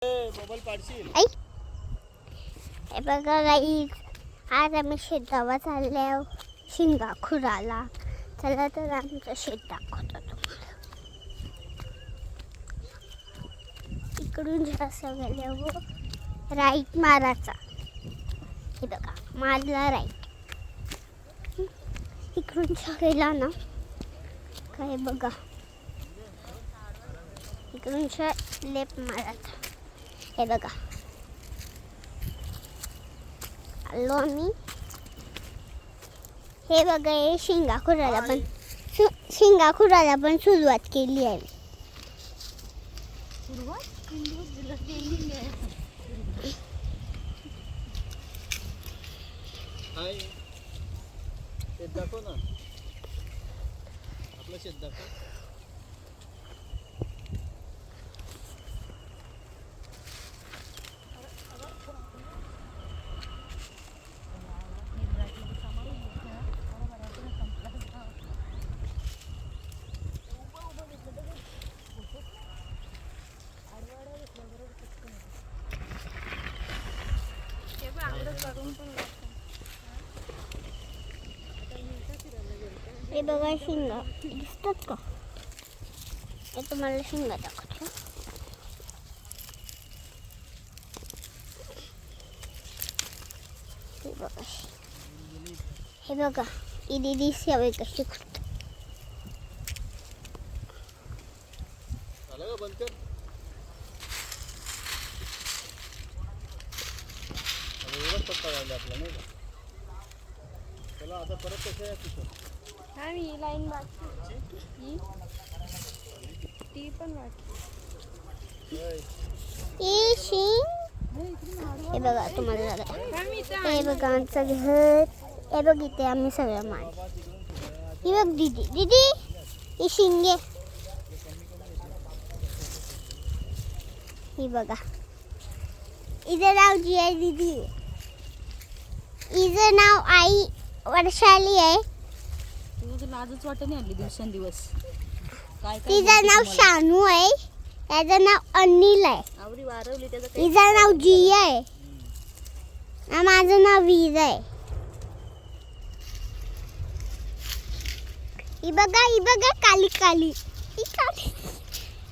आई हे बघा गाईज, आज आम्ही शेतावर चाललो शिंगा खुराला. चला तर आमचं शेत दाखवतो तुम्हाला. इकडून जास्त गेल्यावर राईट मारायचा. हे बघा मारला राईट. इकडून गेला ना काय बघा, इकडून लेफ्ट मारायचा. हे बघा आलो आम्ही. हे बघा हे शिंगा खुराला पण सुरुवात केली आहे. शेत दाखव ना, आपलं शेत दाखव. हे बघा शिंगा दिसतात का? हे तुम्हाला शिंगा दाखवतो. हे बघा ही दीदी सेवे कशी करते. बंद कर. पत्ता लागला आपला नाही का? चला आता परत कसं आहे तिथं. ही लाईन वाटली, ती पण वाटली. हे बघा तुम्हाला हे बघा आमचं घर. हे बघ इथे आम्ही सगळं मान. ही बघ दीदी दीदी ही शिंगे. ही बघा इथं नाव जी आहे दीदी. हिचं नाव आई वर्षाली आहे. लाजच वाटत नाही आली दिवसेंदिवस. तिचं नाव शानू आहे. त्याचं नाव अनिल आहे. आवडी वारवली त्याचं. तिचं नाव जी आहे. माझं नाव वीर आहे. ही बघा काली काली. ही काली,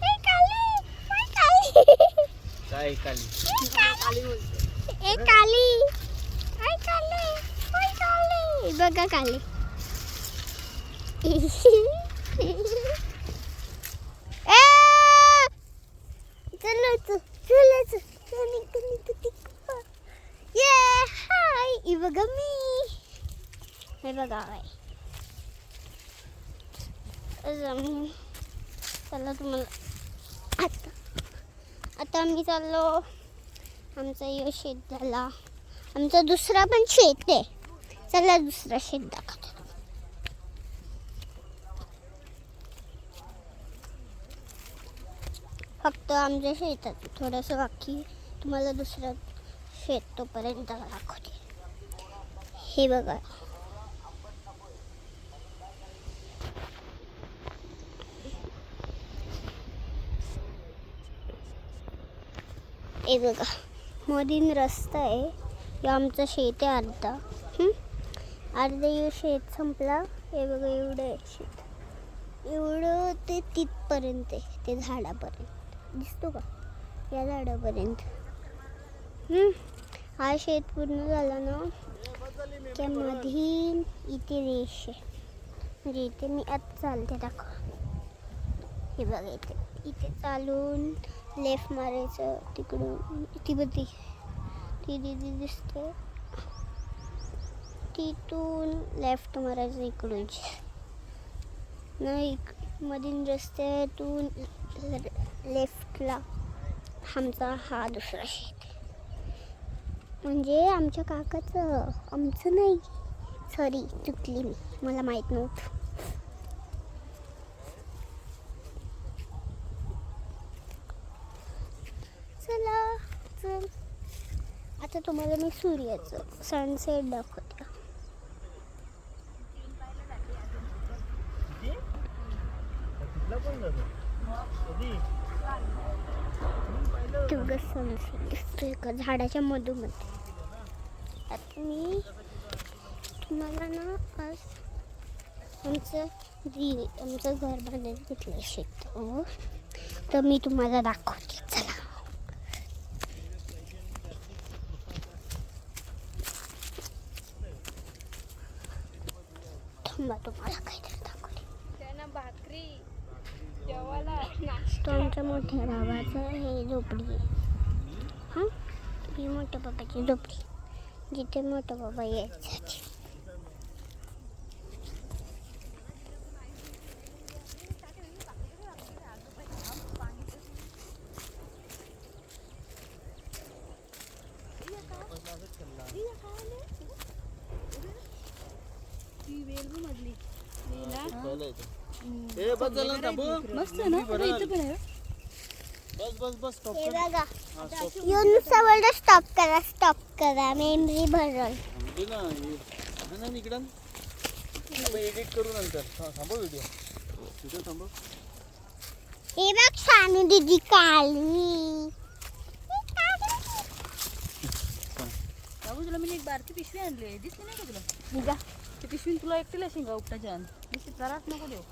ही काली, ही काली. काय काली? काली बोलते. ए काली, हाय काली, हाय काली. ही बघा काली. ही बघा मी. हे बघा चला तुम्हाला आता आम्ही चाललो. आमचा यो शेत झाला. आमचा दुसरा पण शेत आहे. चला दुसरा शेत दाखवतो. फक्त आमच्या शेतात थोडंसं बाकी. तुम्हाला दुसरं शेत तोपर्यंत दाखवते. हे बघा हे बघा मधीन रस्ता आहे. हे आमचं शेत आहे अर्धा. अर्धा शेत संपला. हे बघा एवढं आहे शेत. एवढं ते तिथपर्यंत आहे. ते झाडापर्यंत दिसतो का? या झाडापर्यंत. हा शेत पूर्ण झाला ना त्या मधीन इथे रेष आहे. म्हणजे इथे मी आता चालते दाखवा. हे बघा इथे चालून लेफ्ट मारायचं. तिकडून ती बघी ती दीदी दिसते. तिथून लेफ्ट मारायचं इकडून. नाही मधीन रस्त्यातून लेफ्टला आमचा हा दुसरा शेत. म्हणजे आमच्या काकाचं, आमचं नाही. सॉरी चुकली मी, मला माहीत नव्हतं. चला चल आता तुम्हाला मी सूर्याचं सनसेट दाखवते. कधी? तेवढं सनसेट दिसतोय का झाडाच्या मधोमध. आता मी तुम्हाला ना आज आमचं घर बांधायला घेतलं शेत, तर मी तुम्हाला दाखवते. चला थांबा, तुम्हाला काहीतरी दाखवते. भाकरी जेवायला तो आमच्या मोठ्या बाबाचं हे झोपडी आहे. हां, ही मोठ्या बाबाची झोपडी, जिथे मोठा बाबा यायचा. ए बस झालं ना, थांबू. मस्त ना, इथं पण आहे. बस स्टॉप हे कर. बघा, हा, स्टॉप कर. येऊन सवड स्टॉप करा मेमरी भरल. थांबली ना ही. हा ना इकडं एडिट करू नंतर. हा, थांबव व्हिडिओ थांबव. हे बघ सानू दीदी काली. बाबू तुला मी एक बारकी पिशवी आणली, दिसली नाही का तुला? ती पिशवी तुला एकटीला शिंगा उपटाच्या दिसली, त्रास नको देऊ.